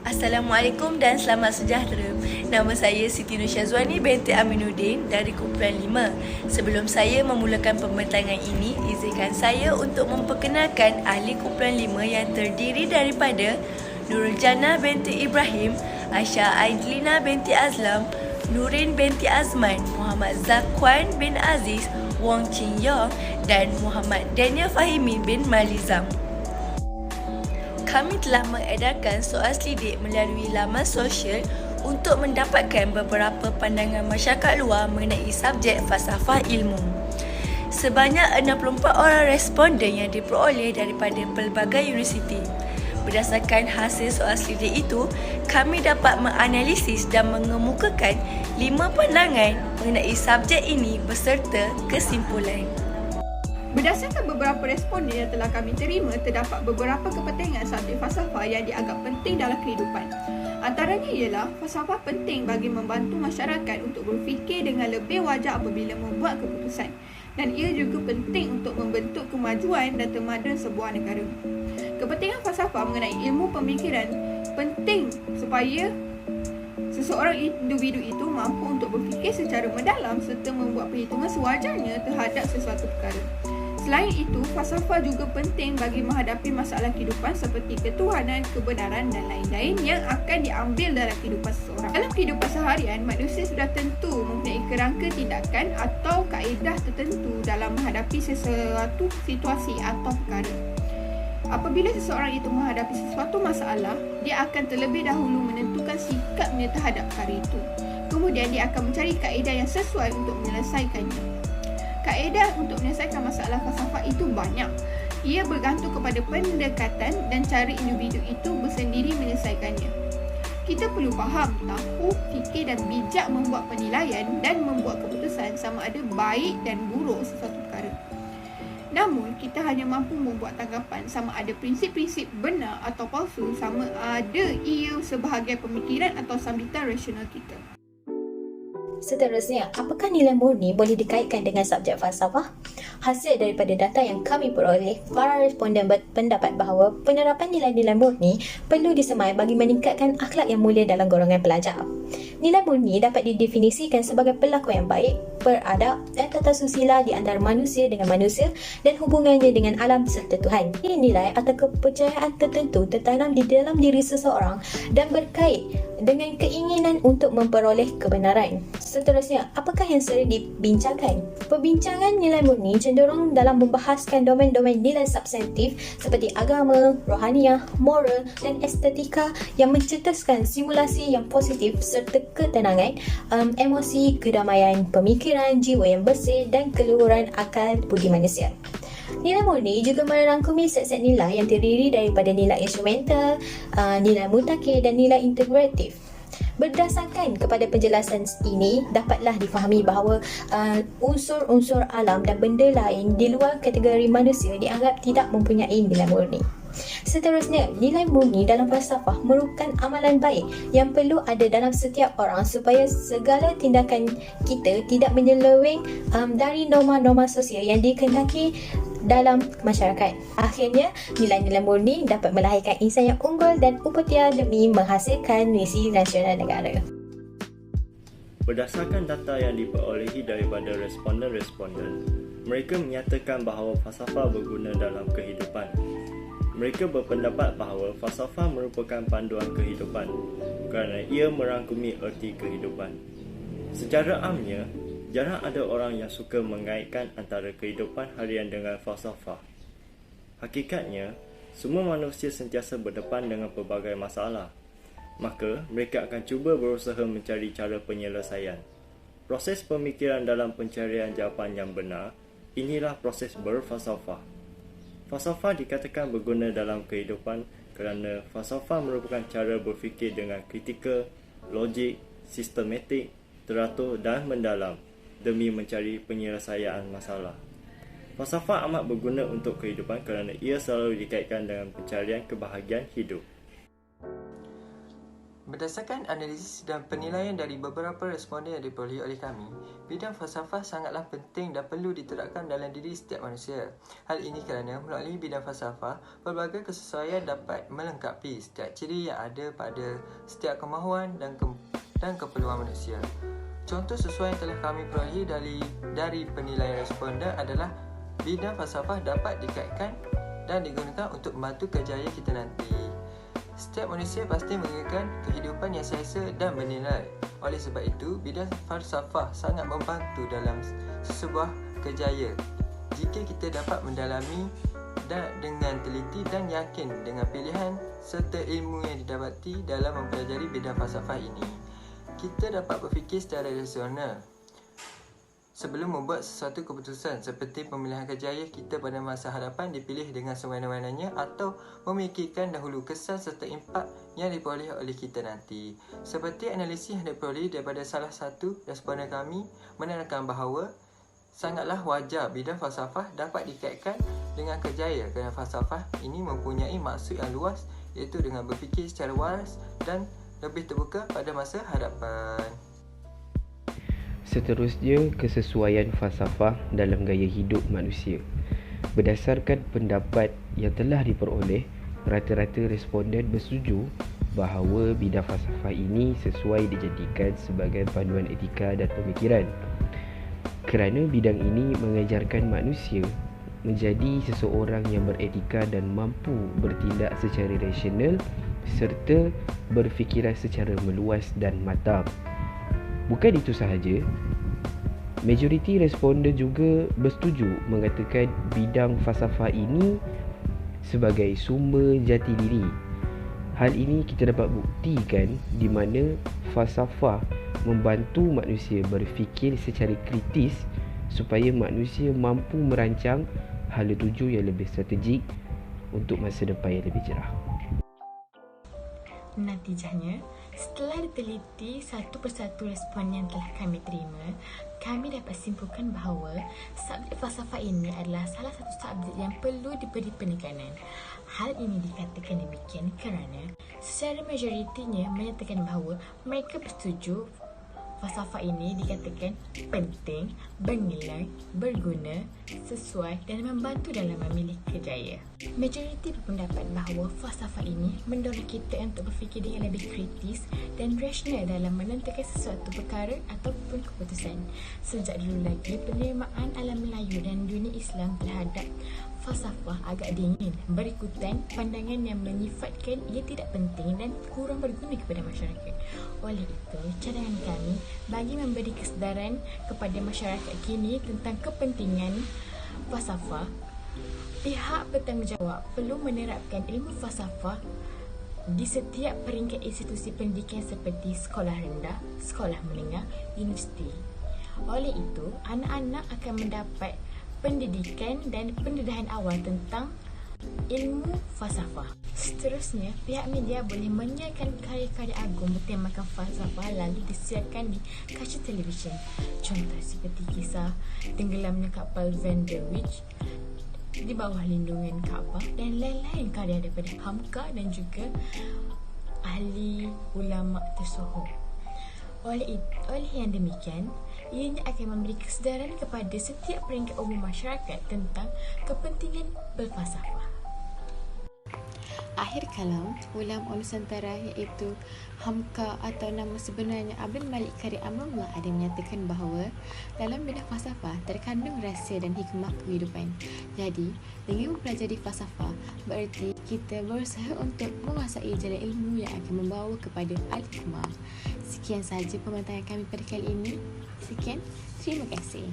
Assalamualaikum dan selamat sejahtera. Nama saya Siti Nur Syazwani binti Aminuddin dari Kumpulan 5. Sebelum saya memulakan pembentangan ini, izinkan saya untuk memperkenalkan ahli Kumpulan 5 yang terdiri daripada Nurul Jannah binti Ibrahim, Aisyah Aidlina binti Azlam, Nurin binti Azman, Muhammad Zakwan bin Aziz, Wong Chin Yong dan Muhammad Daniel Fahimi bin Malizam. Kami telah mengedarkan soal selidik melalui laman sosial untuk mendapatkan beberapa pandangan masyarakat luar mengenai subjek falsafah ilmu. Sebanyak 64 orang responden yang diperoleh daripada pelbagai universiti. Berdasarkan hasil soal selidik itu, kami dapat menganalisis dan mengemukakan 5 pandangan mengenai subjek ini beserta kesimpulan. Berdasarkan beberapa responden yang telah kami terima, terdapat beberapa kepentingan subjek falsafah yang dianggap penting dalam kehidupan. Antaranya ialah, falsafah penting bagi membantu masyarakat untuk berfikir dengan lebih wajar apabila membuat keputusan, dan ia juga penting untuk membentuk kemajuan dan tamadun sebuah negara. Kepentingan falsafah mengenai ilmu pemikiran penting supaya seseorang individu itu mampu untuk berfikir secara mendalam serta membuat perhitungan sewajarnya terhadap sesuatu perkara. Selain itu, falsafah juga penting bagi menghadapi masalah kehidupan seperti ketuhanan, kebenaran dan lain-lain yang akan diambil dalam kehidupan seseorang. Dalam kehidupan seharian, manusia sudah tentu mempunyai kerangka tindakan atau kaedah tertentu dalam menghadapi sesuatu situasi atau perkara. Apabila seseorang itu menghadapi sesuatu masalah, dia akan terlebih dahulu menentukan sikapnya terhadap perkara itu. Kemudian dia akan mencari kaedah yang sesuai untuk menyelesaikannya. Kaedah untuk menyelesaikan masalah falsafah itu banyak. Ia bergantung kepada pendekatan dan cara individu itu bersendiri menyelesaikannya. Kita perlu faham, tahu, fikir dan bijak membuat penilaian dan membuat keputusan sama ada baik dan buruk sesuatu perkara. Namun, kita hanya mampu membuat tanggapan sama ada prinsip-prinsip benar atau palsu, sama ada ia sebahagian pemikiran atau sambitan rasional kita. Seterusnya, apakah nilai murni boleh dikaitkan dengan subjek falsafah? Hasil daripada data yang kami peroleh, para responden berpendapat bahawa penerapan nilai-nilai murni perlu disemai bagi meningkatkan akhlak yang mulia dalam golongan pelajar. Nilai murni dapat didefinisikan sebagai perilaku yang baik, beradab dan tata susila di antara manusia dengan manusia dan hubungannya dengan alam serta Tuhan. Ini nilai atau kepercayaan tertentu tertanam di dalam diri seseorang dan berkait dengan keinginan untuk memperoleh kebenaran. Seterusnya, apakah yang sering dibincangkan? Perbincangan nilai murni cenderung dalam membahaskan domain-domain nilai substantif seperti agama, rohaniah, moral dan estetika yang mencetuskan simulasi yang positif serta ketenangan, emosi, kedamaian, pemikiran, jiwa yang bersih dan keluhuran akal budi manusia. Nilai murni juga merangkumi set-set nilai yang terdiri daripada nilai instrumental, nilai mutakhir dan nilai integratif. Berdasarkan kepada penjelasan ini, dapatlah difahami bahawa unsur-unsur alam dan benda lain di luar kategori manusia dianggap tidak mempunyai nilai murni. Seterusnya, nilai murni dalam falsafah merupakan amalan baik yang perlu ada dalam setiap orang supaya segala tindakan kita tidak menyeleweng dari norma-norma sosial yang dikehendaki dalam masyarakat. Akhirnya, nilai-nilai murni dapat melahirkan insan yang unggul dan upaya demi menghasilkan misi nasional negara. Berdasarkan data yang diperolehi daripada responden-responden, mereka menyatakan bahawa falsafah berguna dalam kehidupan. Mereka berpendapat bahawa falsafah merupakan panduan kehidupan kerana ia merangkumi erti kehidupan. Secara amnya, jarang ada orang yang suka mengaitkan antara kehidupan harian dengan falsafah. Hakikatnya, semua manusia sentiasa berdepan dengan pelbagai masalah. Maka, mereka akan cuba berusaha mencari cara penyelesaian. Proses pemikiran dalam pencarian jawapan yang benar, inilah proses berfalsafah. Falsafah dikatakan berguna dalam kehidupan kerana falsafah merupakan cara berfikir dengan kritikal, logik, sistematik, teratur dan mendalam demi mencari penyelesaian masalah. Falsafah amat berguna untuk kehidupan kerana ia selalu dikaitkan dengan pencarian kebahagiaan hidup. Berdasarkan analisis dan penilaian dari beberapa responden yang diperolehi oleh kami, bidang falsafah sangatlah penting dan perlu diterapkan dalam diri setiap manusia. Hal ini kerana melalui bidang falsafah, pelbagai kesesuaian dapat melengkapi setiap ciri yang ada pada setiap kemahuan dan keperluan manusia. Contoh sesuai yang telah kami perolehi dari penilaian responden adalah bidang falsafah dapat dikaitkan dan digunakan untuk membantu kejayaan kita nanti. Setiap manusia pasti menginginkan kehidupan yang selesa dan bernilai. Oleh sebab itu, bidang falsafah sangat membantu dalam sebuah kejayaan. Jika kita dapat mendalami dengan teliti dan yakin dengan pilihan serta ilmu yang didapati dalam mempelajari bidang falsafah ini, kita dapat berfikir secara rasional sebelum membuat sesuatu keputusan seperti pemilihan kejayaan kita pada masa hadapan dipilih dengan semena-menanya atau memikirkan dahulu kesan serta impak yang diperoleh oleh kita nanti. Seperti analisis yang diperoleh daripada salah satu responden kami menerangkan bahawa sangatlah wajar bidang falsafah dapat dikaitkan dengan kejayaan kerana falsafah ini mempunyai maksud yang luas, iaitu dengan berfikir secara waras dan lebih terbuka pada masa hadapan. Seterusnya, kesesuaian falsafah dalam gaya hidup manusia. Berdasarkan pendapat yang telah diperoleh, rata-rata responden bersetuju bahawa bidang falsafah ini sesuai dijadikan sebagai panduan etika dan pemikiran. Kerana bidang ini mengajarkan manusia menjadi seseorang yang beretika dan mampu bertindak secara rasional serta berfikiran secara meluas dan matang. Bukan itu sahaja, majoriti responden juga bersetuju mengatakan bidang falsafah ini sebagai sumber jati diri. Hal ini kita dapat buktikan di mana falsafah membantu manusia berfikir secara kritis supaya manusia mampu merancang hala tuju yang lebih strategik untuk masa depan yang lebih cerah. Natijahnya, setelah diteliti satu persatu respon yang telah kami terima, kami dapat simpulkan bahawa subjek falsafah ini adalah salah satu subjek yang perlu diberi penekanan. Hal ini dikatakan demikian kerana secara majoritinya menyatakan bahawa mereka bersetuju falsafah ini dikatakan penting, bernilai, berguna, sesuai dan membantu dalam memilih kejayaan. Majoriti berpendapat bahawa falsafah ini mendorong kita untuk berfikir dengan lebih kritis dan rasional dalam menentukan sesuatu perkara ataupun keputusan. Sejak dulu lagi, penerimaan alam Melayu dan dunia Islam terhadap falsafah agak dingin, berikutan pandangan yang menyifatkan ia tidak penting dan kurang berguna kepada masyarakat. Oleh itu, cadangan kami bagi memberi kesedaran kepada masyarakat kini tentang kepentingan falsafah, pihak bertanggungjawab perlu menerapkan ilmu falsafah di setiap peringkat institusi pendidikan seperti sekolah rendah, sekolah menengah, universiti. Oleh itu, anak-anak akan mendapat pendidikan dan pendedahan awal tentang ilmu falsafah. Seterusnya, pihak media boleh menyiarkan karya-karya agung bertemakan falsafah lalu disiarkan di kaca televisyen. Contoh seperti kisah tenggelamnya kapal Van der Wijk di bawah lindungan Kaabah dan lain-lain karya daripada Hamka dan juga ahli ulama tersohor. Oleh yang demikian, ianya akan memberi kesedaran kepada setiap peringkat umum masyarakat tentang kepentingan berfalsafah. Akhir kalam, ulama Nusantara iaitu Hamka atau nama sebenarnya Abdul Malik Karim Amrullah ada menyatakan bahawa dalam bidang falsafah terkandung rahsia dan hikmah kehidupan. Jadi, dengan mempelajari falsafah bererti kita berusaha untuk menguasai jalan ilmu yang akan membawa kepada al-hikmah. Sekian sahaja pembincangan kami pada kali ini. Sekian, terima kasih.